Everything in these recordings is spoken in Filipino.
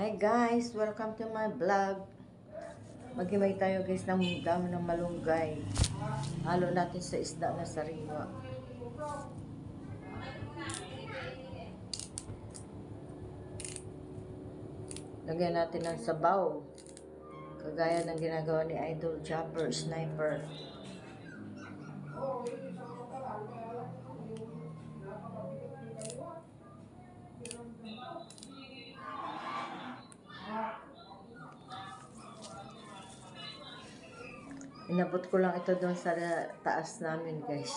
Hi guys, welcome to my vlog. Maghimay tayo guys ng damo ng malunggay. Halo natin sa isda na sariwa. Lagyan natin ng sabaw. Kagaya ng ginagawa ni Idol Jumper Sniper. Inabot ko lang ito doon sa taas namin guys.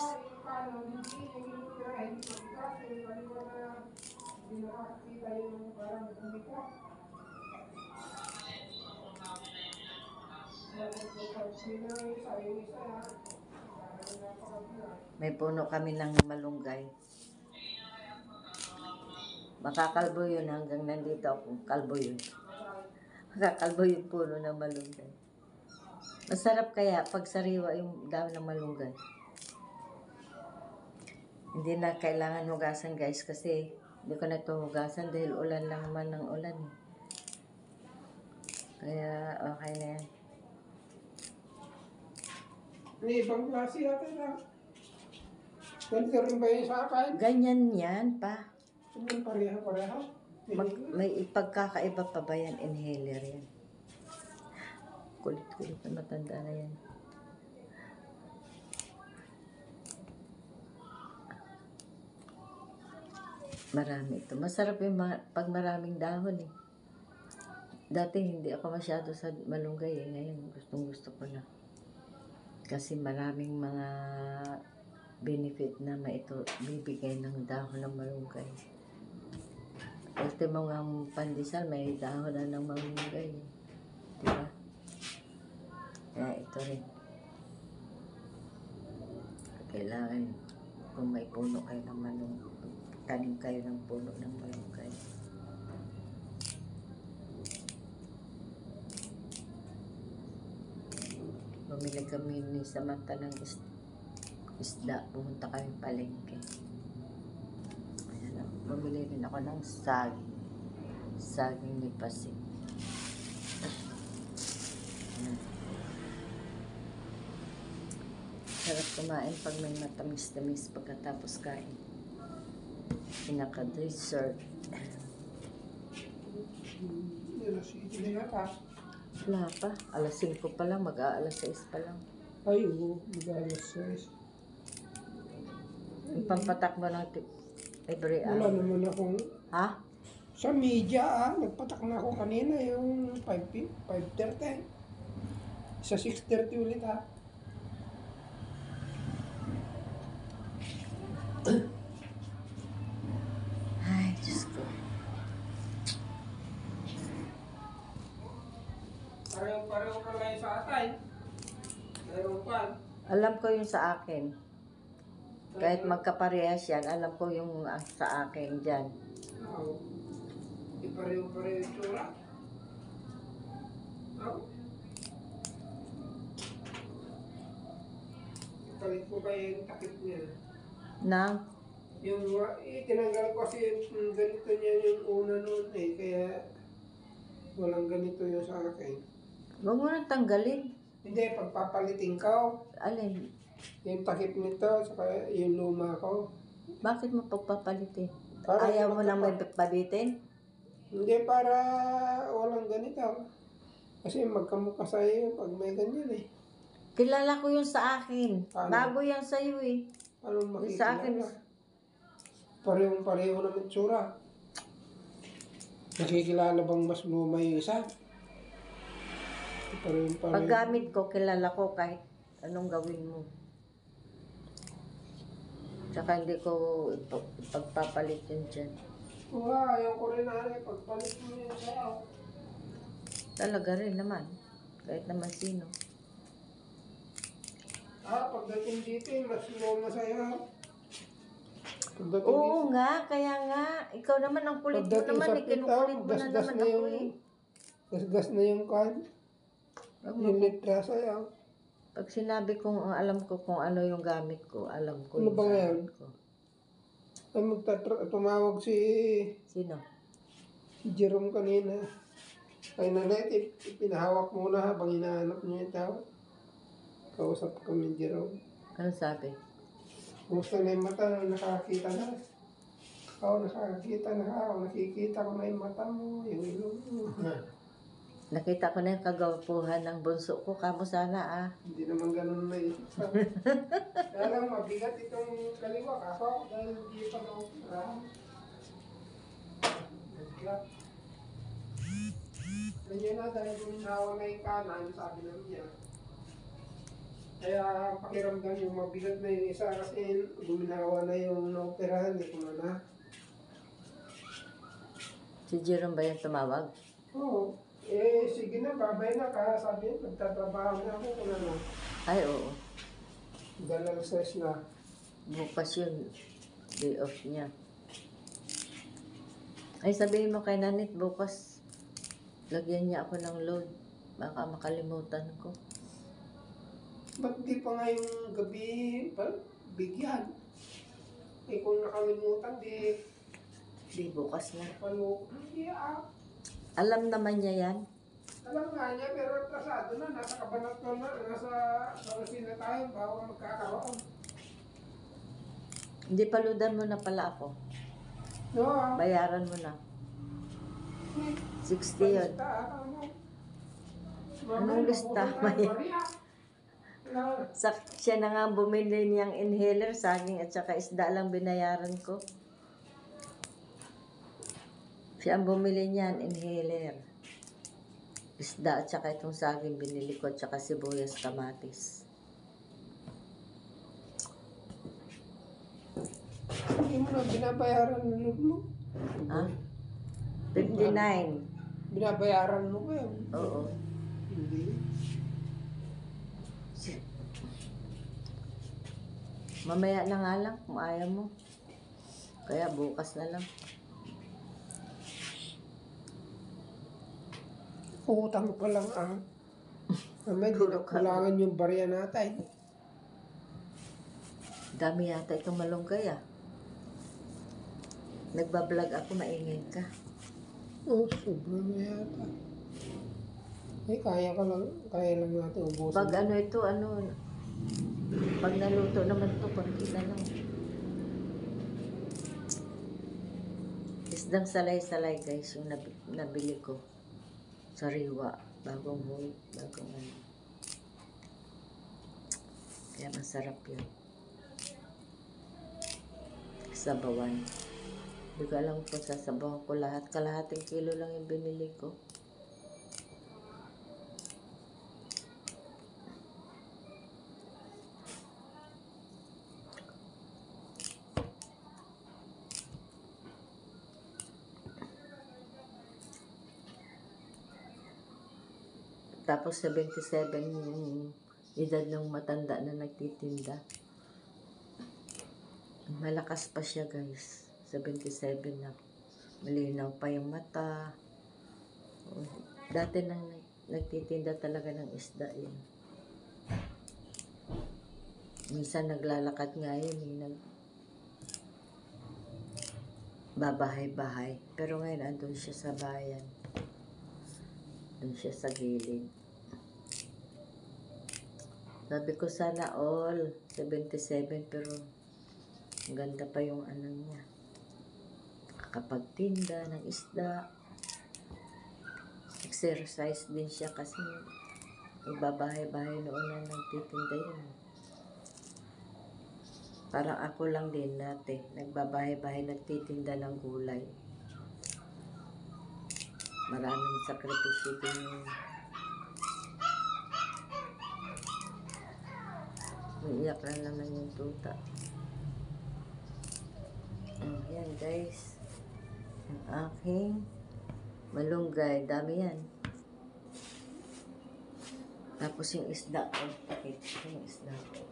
May puno kami ng malunggay. Makakalbo yun hanggang nandito ako. Kalbo yun. Makakalbo yung puno ng malunggay. Masarap kaya pag sariwa yung dahon ng malunggay. Hindi na kailangan hugasan guys kasi hindi ko na ito hugasan dahil ulan lang naman ng ulan. Kaya okay na yan. May ibang klase natin na. Ganito rin ba yung sa akin? Ganyan yan pa. Pareha-pareha. May ipagkakaiba pa ba yan? Inhaler yan. Kulit-kulit na matanda na yan. Marami ito. Masarap yung pag maraming dahon eh. Dati hindi ako masyado sa malunggay eh. Ngayon gustong gusto ko na. Kasi maraming mga benefit na ito bibigay ng dahon ng malunggay. Ultimo nga pandesal may dahon na ng malunggay. Diba? Kaya ito rin. Kailangan kung may puno kayo ng malunggay. Tanim kayo ng puno ng malunggay. Bumili kami ni Samantha ng isda. Pumunta kami palengke. Ayan, bumili rin ako ng saging. Saging ni Pasig. Sarap kumain pag may matamis-tamis pagkatapos kain. Pinaka-dessert. Wala pa. Alas 5 pa lang. Mag-aalas 6 pa lang. Ay, oo. Mag-alas 6. Yung pampatak mo ng every Wala hour. naman akong... Ha? Sa media, nagpatak na ako kanina yung 5:30. Sa 6:30 ulit, ha? Ay, Diyos ko. Pareho ka lang sa atin. Meron pa. Alam ko yung sa akin. Kahit magkaparehas yan, alam ko yung sa akin dyan. Oo. Di pareho-pareho yung tsura. Oo. Ipalit ko kayo yung takip niya. Na? Yung, tinanggal ko kasi yung ganito niya yung una noon eh, kaya walang ganito yung sa akin. Huwag mo nang tanggalin. Hindi, pagpapalitin ko, Alin? yung takip nito, saka yung luma ko. Bakit mo pagpapalitin? Para Ayaw mo nang may palitin? Hindi, para walang ganito. Kasi magkamukha sa'yo pag may ganyan eh. Kilala ko yung sa akin. Ano? Bago yan sa'yo eh. Anong Yung sa akin. makikilala? Parehong-pareho naman tsura. Nakikilala bang mas luma yung isa? Parehong-pareho. Paggamit ko, kilala ko kahit anong gawin mo. Tsaka hindi ko pagpapalit yun dyan. Wow, ayaw ko rin na pagpalit mo yun sa'yo. Talaga rin naman. Kahit naman sino. Pagdating dito, mas luma sa'yo. Pagdating Oo nga, kaya nga. Ikaw naman ang kulit mo Pagdating naman. sa Kinukulit mo na gas-gas naman na ako yung... eh. Gas-gas na yung kan. Yung litra sa'yo. Pag sinabi kong alam ko kung ano yung gamit ko, alam ko Ano yung ba yan? gamit ko. Ay, tumawag si Sino? Jerome kanina. Kaya nalit, ipinahawak muna habang hinahanap niya yung tao. Kausap kami Jerome. Ano sabi? Kumusta na yung mata? Nakakita na. Oo, nakakita na ako. Nakikita ko na yung mata mo, yung ilong mo. Nakita ko na yung kagwapuhan ng bunso ko. Kamo sana ah. Hindi naman ganun na isip sa kaya lang mabigat itong kaliwa ako dahil hindi pa na-opera. Mabigat. Ganyan na dahil guminawa na yung kanan, sabi namin niya. Kaya pakiramdam yung mabigat na yung isa kasi guminawa na yung na-operahan, hindi ko na. Si Jerome ba yung tumawag? Oo. Sige na, babay na ka. Sabi niya, nagtatrabaho na ako kung ano. Ay, oo. Dalal stress na. Bukas yun. Day off niya. Ay, sabihin mo kay Nanit, bukas lagyan niya ako ng load. Baka makalimutan ko. Ba't di pa ngayong gabi bigyan? Kung nakalimutan, Di bukas na. Hindi Alam naman niya yan. Alam nga niya, pero atrasado na. Nasa kabanat na. Nasa Salusin na tayo. Baka magkakaroon. Hindi paludan mo na pala ako. No, Bayaran mo na. 60 yun. Anong lista? Siya na nga bumili niyang inhaler, saging at saka isda lang binayaran ko. Siya ang bumili niyan, inhaler. Isda at saka itong saging binili ko at saka sibuyas, kamatis. Hindi mo na binabayaran ng load mo. Ha? 59. Binabayaran mo ba yun? Oo. Hindi. Mamaya na nga lang kung ayaw mo. Kaya bukas na lang. Utang pa lang Mamaya di na kulangan yung barya natin. Dami yata itong malunggay ah. Nagbablog ako, maingay ka. Oo, sobrang na yata. Kaya lang natin ubusin. Pag ano ito, pag naluto naman ito, konti na lang. Isdang salay-salay guys, yung nabili ko. Sariwa, bagong ano. Kaya masarap yun. Sabawan. Hindi ko alam kung sasabawan ko lahat. Kalahating kilo lang yung binili ko. Tapos 77 yung edad ng matanda na nagtitinda. Malakas pa siya guys. 77 na. Malinaw pa yung mata. Dati nang nagtitinda talaga ng isda yun. Minsan naglalakad nga yun. Babahay-bahay. Pero ngayon andun siya sa bayan. Andun siya sa gilid. Sabi ko sana all 77 pero ang ganda pa yung ano niya. Nakakapagtinda ng isda. Exercise din siya kasi nagbabahay-bahay noon na nagtitinda yun. Parang ako lang din dati. Nagbabahay-bahay nagtitinda ng gulay. Maraming sakripisyo din yun. Umiiyak na naman yung tuta. Yan guys. Ang aking malunggay. Dami yan. Tapos yung isda ko. Pakita yung isda ko.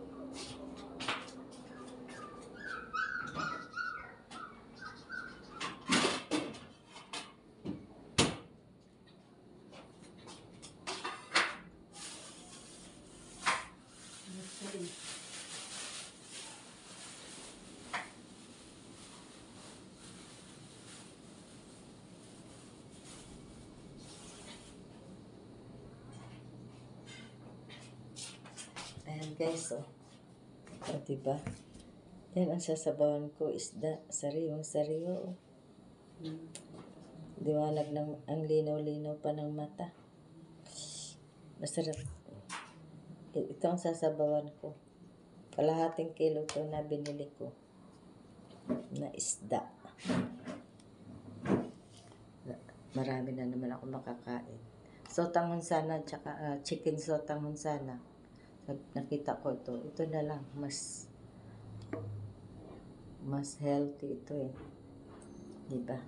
guys, oh. O, diba? Yan ang sasabawan ko, isda. Sariwang sariwa, oh. Liwanag ng, ang linaw-linaw pa ng mata. Masarap. Ito ang sasabawan ko. Kalahating kilo to na binili ko. Na isda. Marami na naman ako makakain. Sotang hunsana, tsaka chicken sotang hunsana. Nakita ko ito. Ito na lang. Mas healthy ito eh. Diba?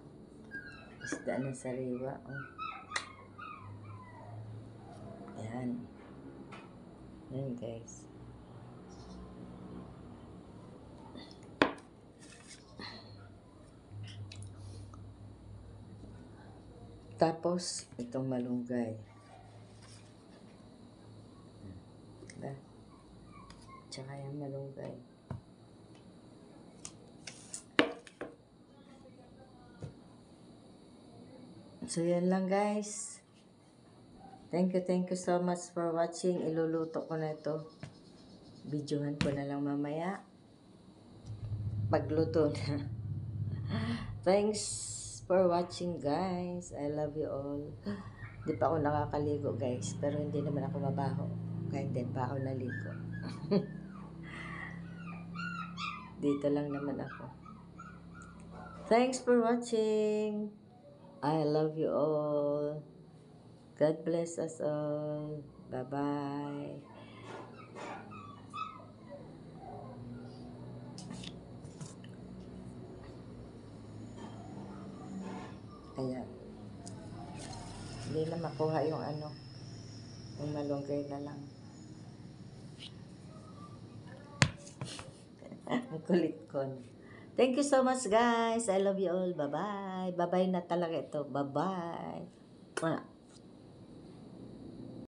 Isda na sariwa. Oh. Ayan. Ayan guys. Tapos, itong malunggay. Diba? Tsaka yung malunggay. So, yan lang guys. Thank you so much for watching. Iluluto ko na ito. Videohan ko na lang mamaya. Pagluto na. Thanks for watching guys. I love you all. Di pa ako nakakaligo guys. Pero hindi naman ako mabaho. Kaya hindi pa ako naligo. Dito lang naman ako. Thanks for watching. I love you all. God bless us all. Bye-bye. Ayan. Hindi na makuha yung ano. Yung malunggay na lang. Ang kulit ko. Thank you so much guys. I love you all. Bye-bye. Bye-bye na talaga ito. Bye-bye.